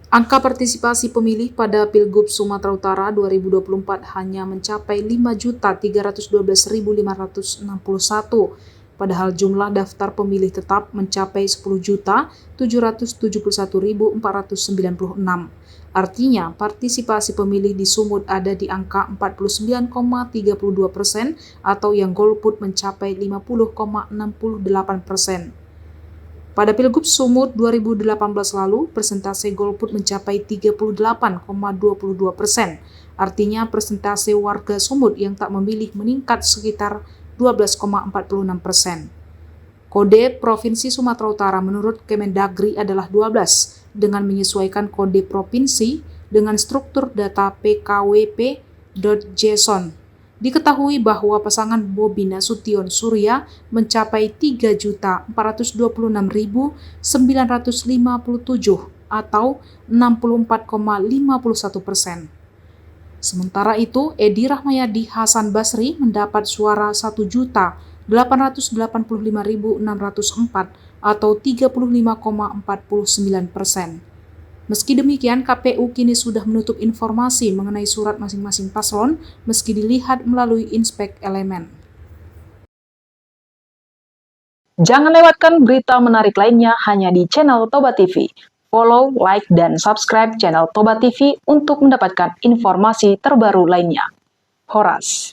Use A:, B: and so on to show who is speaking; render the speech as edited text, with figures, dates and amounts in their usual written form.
A: Angka partisipasi pemilih pada Pilgub Sumatera Utara 2024 hanya mencapai 5.312.561, padahal jumlah daftar pemilih tetap mencapai 10.771.496. Artinya, partisipasi pemilih di Sumut ada di angka 49,32% atau yang golput mencapai 50,68%. Pada Pilgub Sumut 2018 lalu, persentase golput mencapai 38,22%. Artinya persentase warga Sumut yang tak memilih meningkat sekitar 12,46%. Kode Provinsi Sumatera Utara menurut Kemendagri adalah 12, dengan menyesuaikan kode provinsi dengan struktur data pkwp.json. Diketahui bahwa pasangan Bobi Nasution Surya mencapai 3.426.957 atau 64,51%. Sementara itu, Edi Rahmayadi Hasan Basri mendapat suara 1.885.604 atau 35,49%. Meski demikian, KPU kini sudah menutup informasi mengenai surat masing-masing paslon meski dilihat melalui inspek elemen.
B: Jangan lewatkan berita menarik lainnya hanya di channel Toba TV. Follow, like, dan subscribe channel Toba TV untuk mendapatkan informasi terbaru lainnya. Horas.